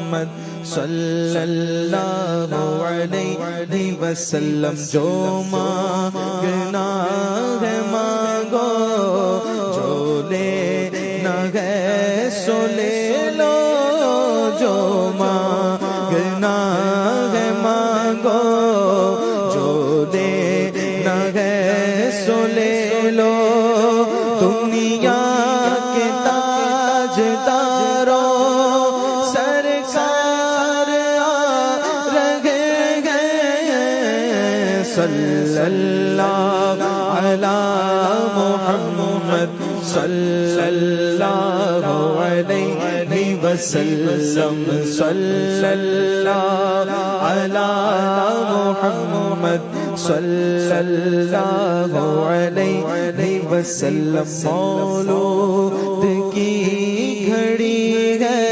محمد صلی اللہ علیہ وسلم. جو مانگنا ہے مانگو، جو لینا ہے سو لے لو. جو مانگنا ہے مانگو، جو لینا ہے سو لے لو. دنیا کے تاجداروں سرکار آ رہے ہیں. صلی اللہ علی محمد صلی اللہ علیہ وسلم. صلی اللہ علی محمد صلی اللہ علیہ وسلم. مولود کی گھڑی ہے،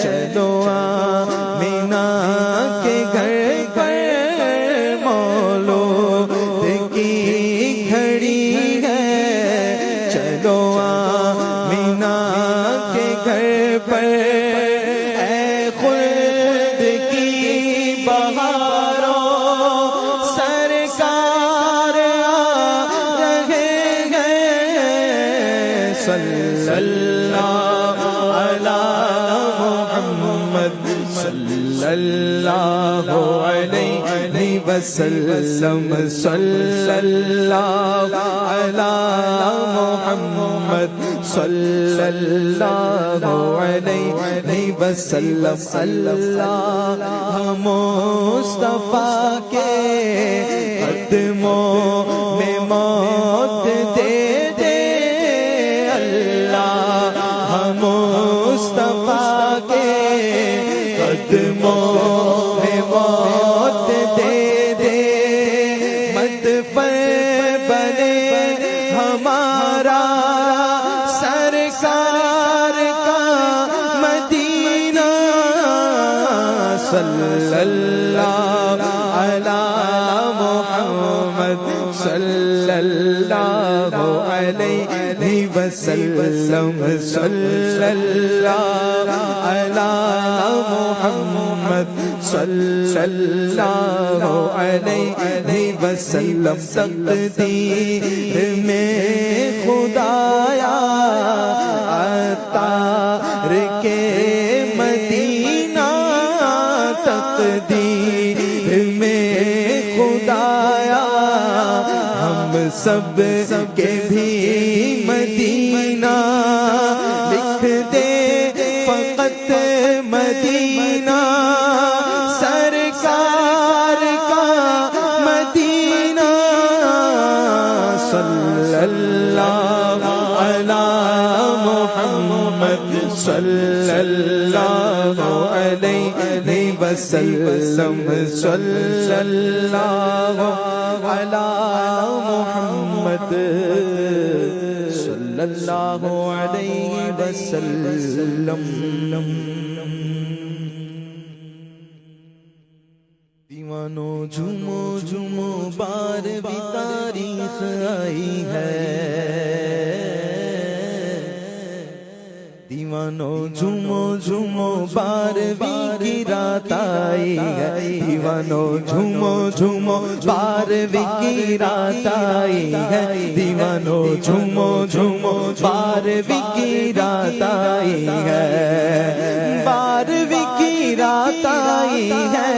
چلو آمینہ کے گھر پر. مولود کی گھڑی ہے، چلو آمینہ کے گھر پر. اے خلد کی بہاروں سرکار آ رہے ہیں. صلی اللہ علی محمد صلی اللہ علیہ وسلم. صلی اللہ علی محمد صلی اللہ علیہ وسلم. اللہ مصطفیٰ کے قدموں میں موت دے دے. اللہ مصطفیٰ کے قدموں میں موت دے دے. مدفن بنے ہمارا سرکار کا مدینہ. صلی اللہ علی محمد صلی اللہ علیہ وسلم. صلی اللہ علی محمد صلی اللہ علیہ وسلم. تقدیر میں خدایا عطار کے مدینہ. تقدیر میں خدایا ہم سب کے بھی مدینہ. لکھ دے فقط مدینہ، سرکار کا مدینہ. صلی اللہ علی محمد صلی اللہ علیہ وسلم. صلی اللہ علی محمد صلی اللہ علیہ وسلم. دیوانو جھومو جھومو بارہویں تاریخ آئی ہے. دیوانو جھومو جھومو بارہویں کی رات آئی ہے. دیوانو جھومو جھومو بارہویں کی رات آئی ہے. دیوانو جھومو جھومو بارہویں کی رات آئی ہے. بارہویں کی رات آئی ہے.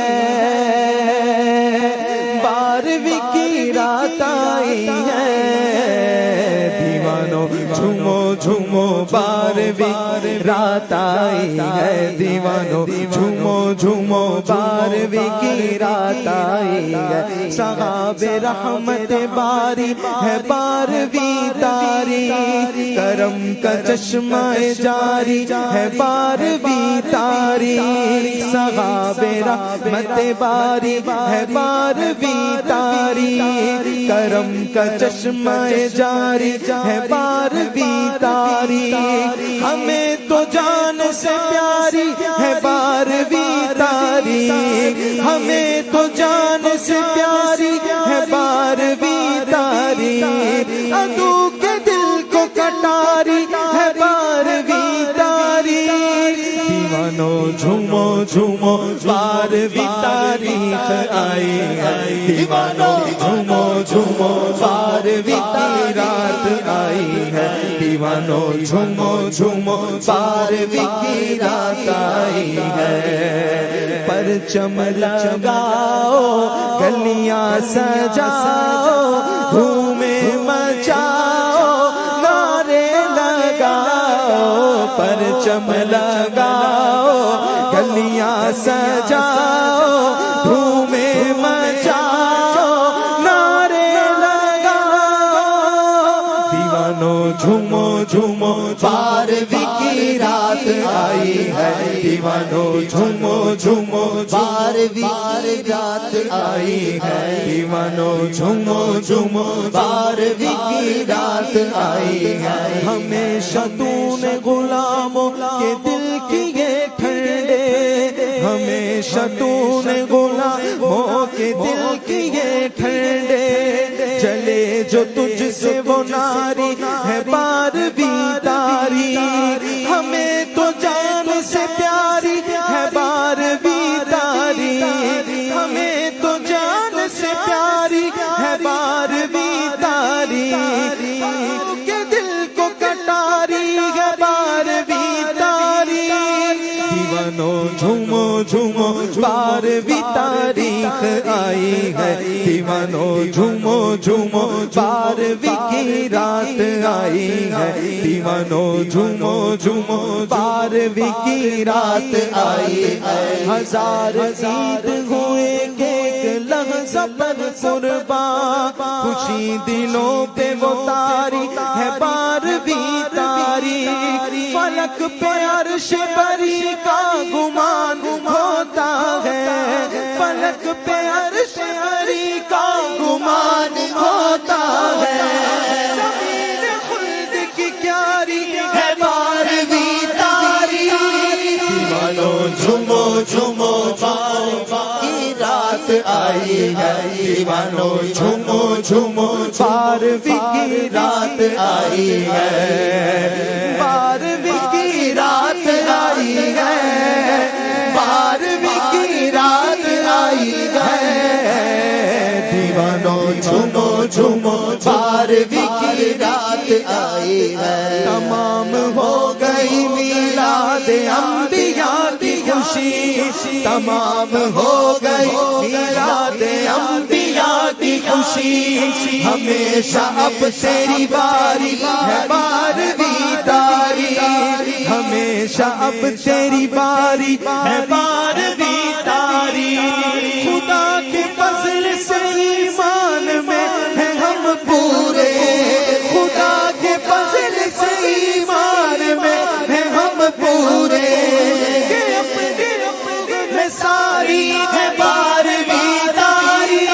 بارہویں کی رات آئی ہے. دیوانو جھومو جھومو بارہویں رات آئی ہے. دیوانو جھومو جھومو بارہویں کی رات آئی ہے. صحاب رحمت باری ہے بارہویں تاری. کرم کا چشمہ جاری ہے بارہویں تاری. صحاب رحمت باری ہے بارہویں تاری. کرم کا چشمہ جاری ہے بارہویں تاری. ہمیں تو جان سے پیاری ہے بارہویں تاری. ہمیں تو جان سے پیاری ہے بارہویں تاری. عدو کے دل کو کٹاری ہے بارہویں تاری. دیوانو جھومو جھومو بارہویں تاریخ آئی ہے دیوانو جھومو جھومو بارہویں کی رات آئی ہے دیوانو جھومو جھومو بارہویں کی رات آئی ہے پرچم لگاؤ گلیاں سجاؤ دھومیں مچاؤ نعرے لگاؤ پرچم لگاؤ گلیاں سجاؤ دھومیں مچاؤ نعرے لگاؤ دیوانو جھومو جھومو بارہویں کی رات آئی ہے دیوانو جھومو جھومو بارہویں کی رات آئی ہے دیوانو جھومو جھومو بارہویں کی رات آئی ہے ہمیشہ تو نے غلاموں کے دل کیے ٹھنڈے ہمیشہ تو نے غلاموں کے دل کیے ٹھنڈے چلے جو تجھ سے وہ ناری ہے بارہویں تاری ہمیں تو جان سے پیاری ہے بارہویں تاری ہمیں تو جان سے پیاری ہے بارہویں تاری کے دل کو کٹاری ہے بارہویں تاری دیوانو جھومو جھومو بارہویں تاریخ آئی ہے دیوانو جھومو جھومو بارہویں کی رات آئی ہے دیوانو جھومو جھومو بارہویں کی رات آئی ہے ہزار عید ہوئے کہ ایک لحظہ پر قربان خوشی دلوں پہ وہ تاری ہے بارہویں تاری فلک پہ عرش بری کا گمان ہوتا ہے فلک پہ عرش بری کا گمان ہوتا ہے زمین خلد کی کیاری ہے بارہویں تاری دیوانو جھومو جھومو کی رات آئی ہے دیوانو جھومو جھومو بارہویں کی رات آئی ہے بارہویں کی رات آئی ہے بارہویں کی رات آئی ہے دیوانو جھومو جھومو بارہویں کی رات آئی ہے تمام ہو گئی میلاد انبیاء کی خوشی تمام ہو گئی میلاد انبیاء کی خوشی ہمیشہ اب تیری باری ہے بارہویں تاری ہمیشہ اب تیری باری ہے بارہویں تاری خدا کے فضل سے ایمان میں ہیں ہم پورے خدا کے فضل سے ایمان میں ہیں ہم پورے کہ اپنے میں ساری ہے بارہویں تاری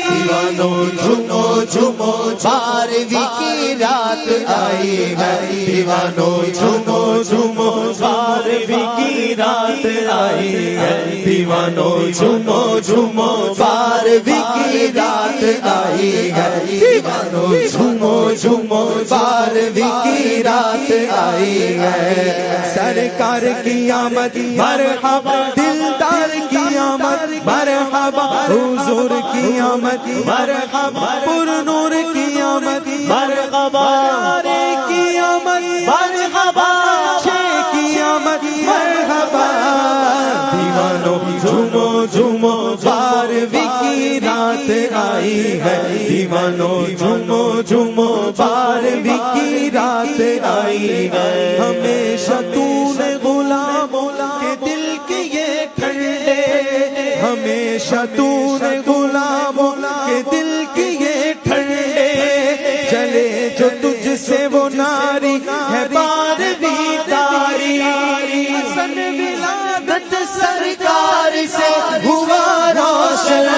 دیوانو جھومو جھومو بارہویں کی رات آئی ہے دیوانو جھومو جھومو بارہویں کی رات آئی ہے دیوانو جھومو جھومو بارہویں کی رات آئی ہے دیوانو جھومو جھومو بارہویں کی رات آئی ہے سرکار کی آمد مرحبا دلدار کی آمد مرحبا حضور کی آمد مرحبا پر نور کی آمد مرحبا کی آمد مرحبا کی آمد مرحبا دیوانو جھومو جھومو بارہویں کی رات آئی ہے دیوانو جھومو جھومو بارہویں کی رات آئی ہے ہمیشہ تو نے غلاموں کے دل کیے ٹھنڈے ہمیشہ تو نے غلاموں کے دل کیے ٹھنڈے چلے جو تجھ سے وہ ناری ہے بارہویں تاری حسن ولادت سرکار سے ہوا روشن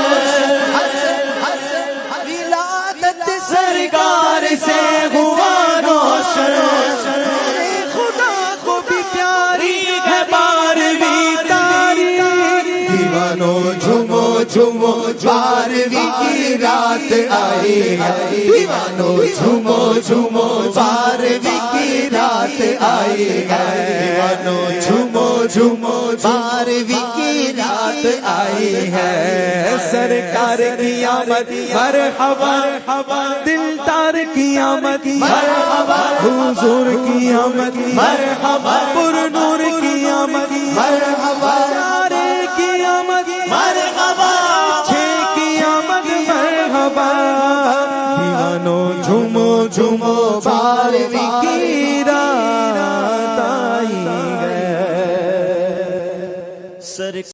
ولادت سرکار سے ہوا روشن خدا کو بھی پیاری ہے بارہویں تاری دیوانو جھومو جھومو بارہویں کی رات آئی ہے دیوانو جھومو جھومو بارہویں کی رات آئی ہے دیوانو جھومو جھومو بارہویں کی رات آئی ہے سرکار کی آمد مرحبا دلدار کی آمد مرحبا حضور کی آمد مرحبا پر نور کی آمد مرحبا پیارے کی آمد مرحبا اچھے کی آمد مرحبا دیوانو جھومو جھومو بارہویں کی